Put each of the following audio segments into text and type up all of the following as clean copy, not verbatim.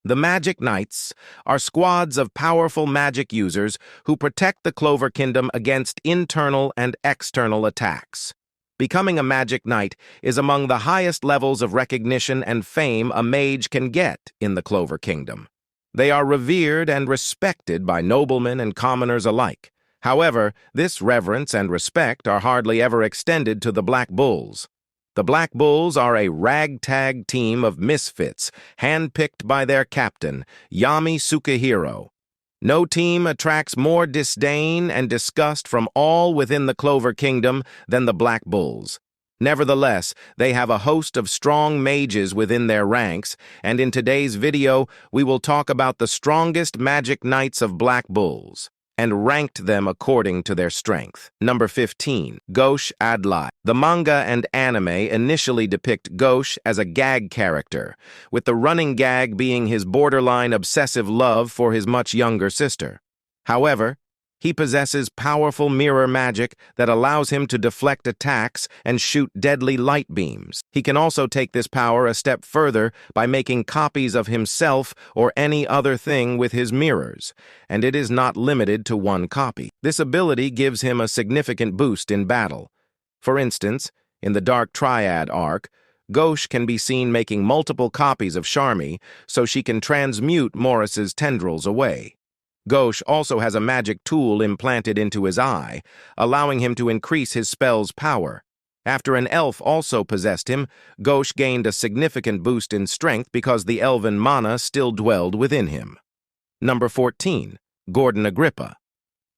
The Magic Knights are squads of powerful magic users who protect the Clover Kingdom against internal and external attacks. Becoming a Magic Knight is among the highest levels of recognition and fame a mage can get in the Clover Kingdom. They are revered and respected by noblemen and commoners alike. However, this reverence and respect are hardly ever extended to the Black Bulls. The Black Bulls are a ragtag team of misfits, handpicked by their captain, Yami Sukehiro. No team attracts more disdain and disgust from all within the Clover Kingdom than the Black Bulls. Nevertheless, they have a host of strong mages within their ranks, and in today's video, we will talk about the strongest Magic Knights of Black Bulls and ranked them according to their strength. Number 15. Gauche Adlai. The manga and anime initially depict Gauche as a gag character, with the running gag being his borderline obsessive love for his much younger sister. However, he possesses powerful mirror magic that allows him to deflect attacks and shoot deadly light beams. He can also take this power a step further by making copies of himself or any other thing with his mirrors, and it is not limited to one copy. This ability gives him a significant boost in battle. For instance, in the Dark Triad arc, Gauche can be seen making multiple copies of Charmy so she can transmute Morris's tendrils away. Gauche also has a magic tool implanted into his eye, allowing him to increase his spell's power. After an elf also possessed him, Gauche gained a significant boost in strength because the elven mana still dwelled within him. Number 14. Gordon Agrippa.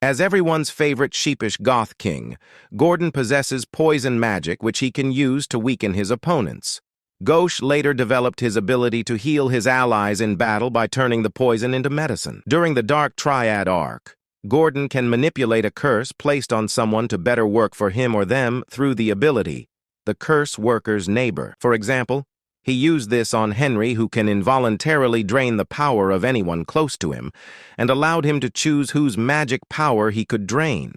As everyone's favorite sheepish goth king, Gordon possesses poison magic which he can use to weaken his opponents. Gauche later developed his ability to heal his allies in battle by turning the poison into medicine. During the Dark Triad arc, Gordon can manipulate a curse placed on someone to better work for him or them through the ability, the curse worker's neighbor. For example, he used this on Henry, who can involuntarily drain the power of anyone close to him, and allowed him to choose whose magic power he could drain.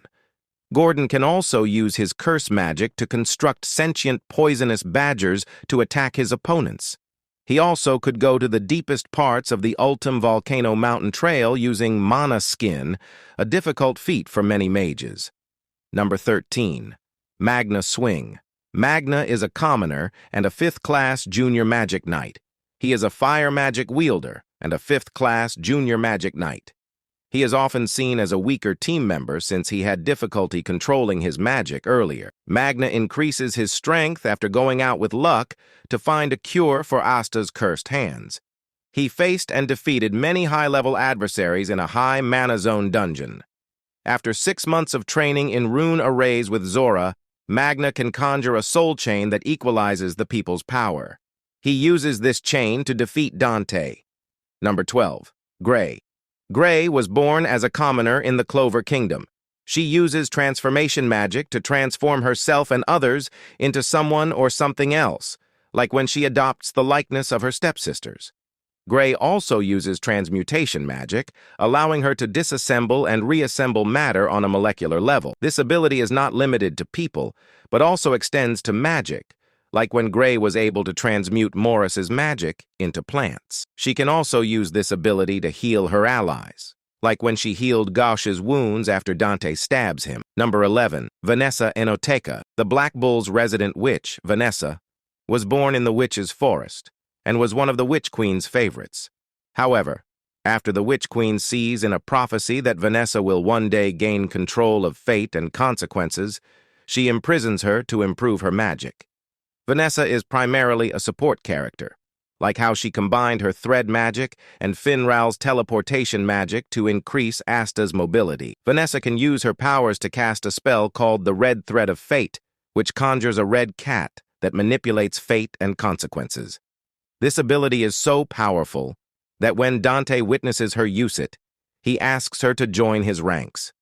Gordon can also use his curse magic to construct sentient poisonous badgers to attack his opponents. He also could go to the deepest parts of the Ultim Volcano Mountain Trail using mana skin, a difficult feat for many mages. Number 13. Magna Swing. Magna is a commoner and a 5th-class junior magic knight. He is a fire magic wielder and a 5th-class junior magic knight. He is often seen as a weaker team member since he had difficulty controlling his magic earlier. Magna increases his strength after going out with luck to find a cure for Asta's cursed hands. He faced and defeated many high-level adversaries in a high mana zone dungeon. After 6 months of training in rune arrays with Zora, Magna can conjure a soul chain that equalizes the people's power. He uses this chain to defeat Dante. Number 12. Gray. Gray was born as a commoner in the Clover Kingdom. She uses transformation magic to transform herself and others into someone or something else, like when she adopts the likeness of her stepsisters. Gray also uses transmutation magic, allowing her to disassemble and reassemble matter on a molecular level. This ability is not limited to people, but also extends to magic, like when Gray was able to transmute Morris's magic into plants. She can also use this ability to heal her allies, like when she healed Gauche's wounds after Dante stabs him. Number 11. Vanessa Enoteca. The Black Bull's resident witch, Vanessa, was born in the Witch's Forest and was one of the Witch Queen's favorites. However, after the Witch Queen sees in a prophecy that Vanessa will one day gain control of fate and consequences, she imprisons her to improve her magic. Vanessa is primarily a support character, like how she combined her thread magic and Finral's teleportation magic to increase Asta's mobility. Vanessa can use her powers to cast a spell called the Red Thread of Fate, which conjures a red cat that manipulates fate and consequences. This ability is so powerful that when Dante witnesses her use it, he asks her to join his ranks.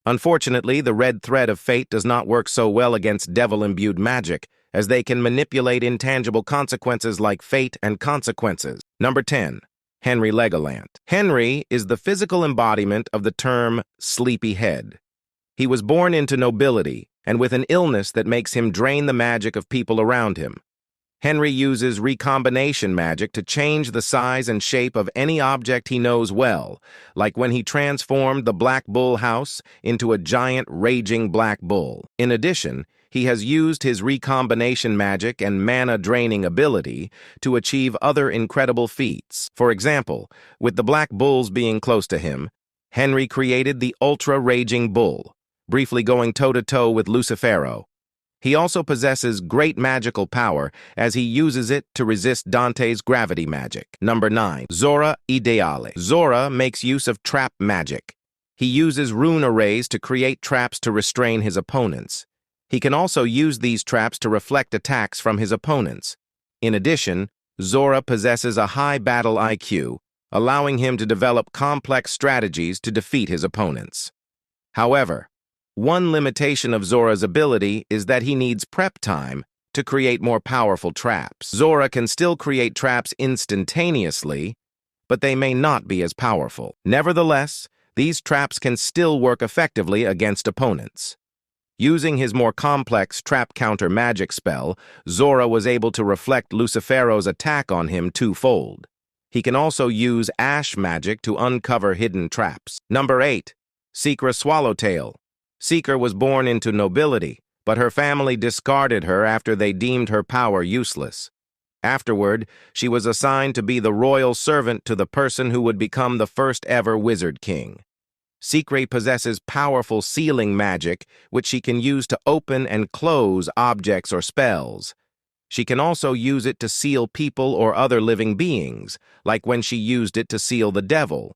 Unfortunately, the Red Thread of Fate does not work so well against devil-imbued magic, as they can manipulate intangible consequences like fate and consequences. Number 10. Henry Legoland. Henry is the physical embodiment of the term sleepyhead. He was born into nobility and with an illness that makes him drain the magic of people around him. Henry uses recombination magic to change the size and shape of any object he knows well, like when he transformed the Black Bull house into a giant raging black bull. In addition, he has used his recombination magic and mana-draining ability to achieve other incredible feats. For example, with the Black Bulls being close to him, Henry created the Ultra-Raging Bull, briefly going toe-to-toe with Lucifero. He also possesses great magical power as he uses it to resist Dante's gravity magic. Number 9. Zora Ideale. Zora makes use of trap magic. He uses rune arrays to create traps to restrain his opponents. He can also use these traps to reflect attacks from his opponents. In addition, Zora possesses a high battle IQ, allowing him to develop complex strategies to defeat his opponents. However, one limitation of Zora's ability is that he needs prep time to create more powerful traps. Zora can still create traps instantaneously, but they may not be as powerful. Nevertheless, these traps can still work effectively against opponents. Using his more complex trap counter magic spell, Zora was able to reflect Lucifero's attack on him twofold. He can also use ash magic to uncover hidden traps. Number 8. Secri Swallowtail. Secri was born into nobility, but her family discarded her after they deemed her power useless. Afterward, she was assigned to be the royal servant to the person who would become the first ever wizard king. Secri possesses powerful sealing magic, which she can use to open and close objects or spells. She can also use it to seal people or other living beings, like when she used it to seal the devil,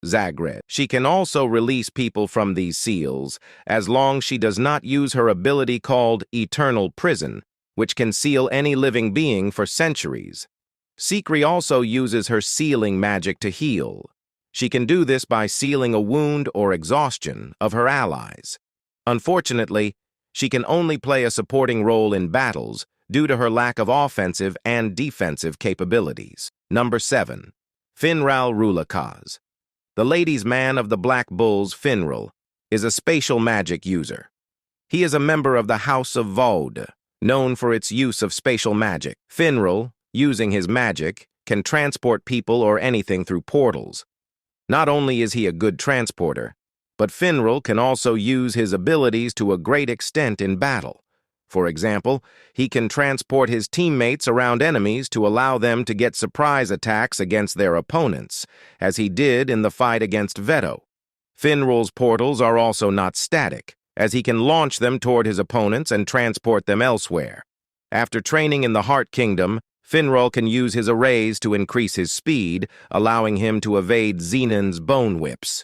Zagred. She can also release people from these seals, as long as she does not use her ability called Eternal Prison, which can seal any living being for centuries. Secri also uses her sealing magic to heal. She can do this by sealing a wound or exhaustion of her allies. Unfortunately, she can only play a supporting role in battles due to her lack of offensive and defensive capabilities. Number 7. Finral Rulakaz. The ladies' man of the Black Bulls, Finral, is a spatial magic user. He is a member of the House of Vaud, known for its use of spatial magic. Finral, using his magic, can transport people or anything through portals. Not only is he a good transporter, but Finral can also use his abilities to a great extent in battle. For example, he can transport his teammates around enemies to allow them to get surprise attacks against their opponents, as he did in the fight against Veto. Finral's portals are also not static, as he can launch them toward his opponents and transport them elsewhere. After training in the Heart Kingdom, Finral can use his arrays to increase his speed, allowing him to evade Xenon's bone whips.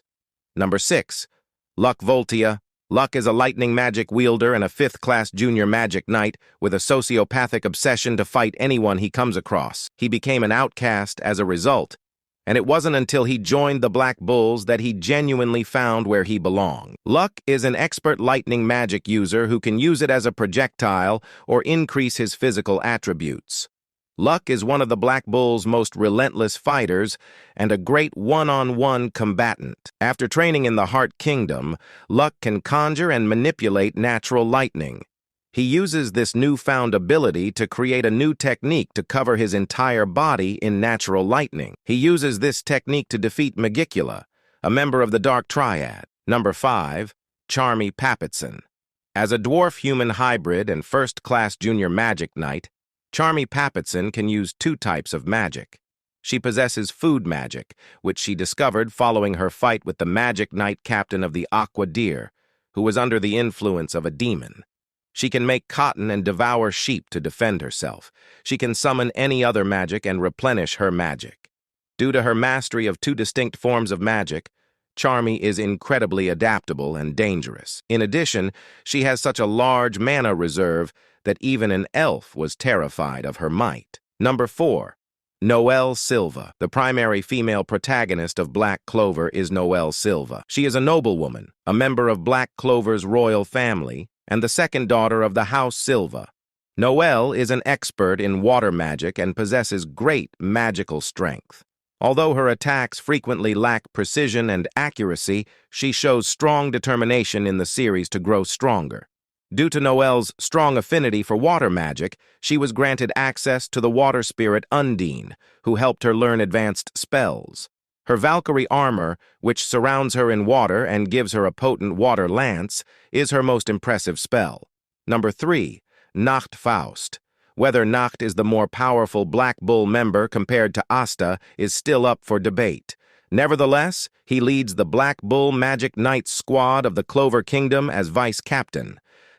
Number 6. Luck Voltia. Luck is a lightning magic wielder and a 5th-class junior magic knight with a sociopathic obsession to fight anyone he comes across. He became an outcast as a result, and it wasn't until he joined the Black Bulls that he genuinely found where he belonged. Luck is an expert lightning magic user who can use it as a projectile or increase his physical attributes. Luck is one of the Black Bull's most relentless fighters and a great one-on-one combatant. After training in the Heart Kingdom, Luck can conjure and manipulate natural lightning. He uses this newfound ability to create a new technique to cover his entire body in natural lightning. He uses this technique to defeat Magicula, a member of the Dark Triad. Number 5. Charmy Piton. As a dwarf-human hybrid and 1st-class junior magic knight, Charmy Piton can use 2 types of magic. She possesses food magic, which she discovered following her fight with the magic knight captain of the Aqua Deer, who was under the influence of a demon. She can make cotton and devour sheep to defend herself. She can summon any other magic and replenish her magic. Due to her mastery of 2 distinct forms of magic, Charmy is incredibly adaptable and dangerous. In addition, she has such a large mana reserve that even an elf was terrified of her might. Number 4. Noel Silva. The primary female protagonist of Black Clover is Noel Silva. She is a noblewoman, a member of Black Clover's royal family, and the 2nd daughter of the House Silva. Noel is an expert in water magic and possesses great magical strength. Although her attacks frequently lack precision and accuracy, she shows strong determination in the series to grow stronger. Due to Noel's strong affinity for water magic, she was granted access to the water spirit Undine, who helped her learn advanced spells. Her Valkyrie armor, which surrounds her in water and gives her a potent water lance, is her most impressive spell. Number 3. Nacht Faust. Whether Nacht is the more powerful Black Bull member compared to Asta is still up for debate. Nevertheless, he leads the Black Bull Magic Knights squad of the Clover Kingdom as vice-captain.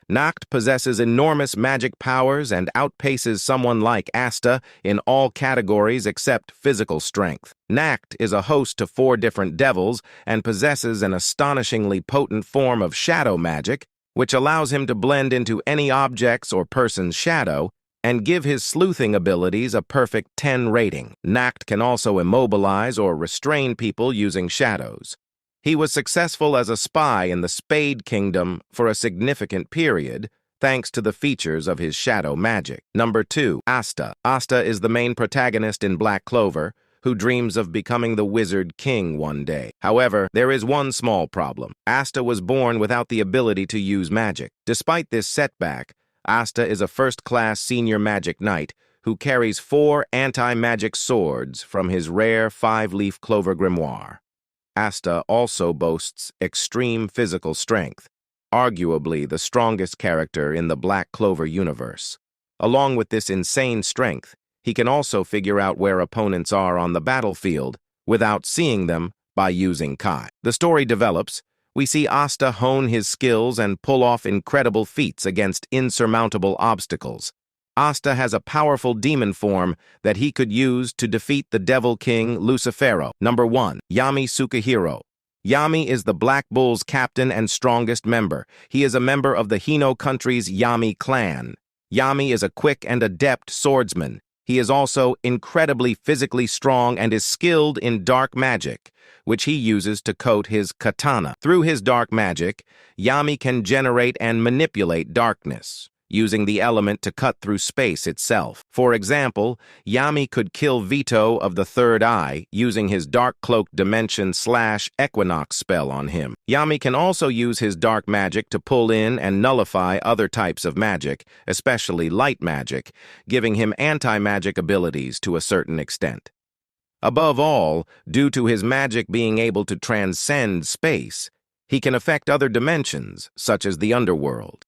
Nacht possesses enormous magic powers and outpaces someone like Asta in all categories except physical strength. Nacht is a host to 4 different devils and possesses an astonishingly potent form of shadow magic, which allows him to blend into any object's or person's shadow and give his sleuthing abilities a perfect 10 rating. Nacht can also immobilize or restrain people using shadows. He was successful as a spy in the Spade Kingdom for a significant period, thanks to the features of his shadow magic. Number 2. Asta. Asta is the main protagonist in Black Clover, who dreams of becoming the Wizard King one day. However, there is one small problem. Asta was born without the ability to use magic. Despite this setback, Asta is a first-class senior magic knight who carries 4 anti-magic swords from his rare 5-leaf clover grimoire. Asta also boasts extreme physical strength, arguably the strongest character in the Black Clover universe. Along with this insane strength, he can also figure out where opponents are on the battlefield without seeing them by using Kai. The story develops. We see Asta hone his skills and pull off incredible feats against insurmountable obstacles. Asta has a powerful demon form that he could use to defeat the Devil King Lucifero. Number 1. Yami Sukehiro. Yami is the Black Bull's captain and strongest member. He is a member of the Hino country's Yami clan. Yami is a quick and adept swordsman. He is also incredibly physically strong and is skilled in dark magic, which he uses to coat his katana. Through his dark magic, Yami can generate and manipulate darkness, using the element to cut through space itself. For example, Yami could kill Vito of the Third Eye using his Dark Cloak Dimension/Equinox spell on him. Yami can also use his dark magic to pull in and nullify other types of magic, especially light magic, giving him anti-magic abilities to a certain extent. Above all, due to his magic being able to transcend space, he can affect other dimensions, such as the underworld.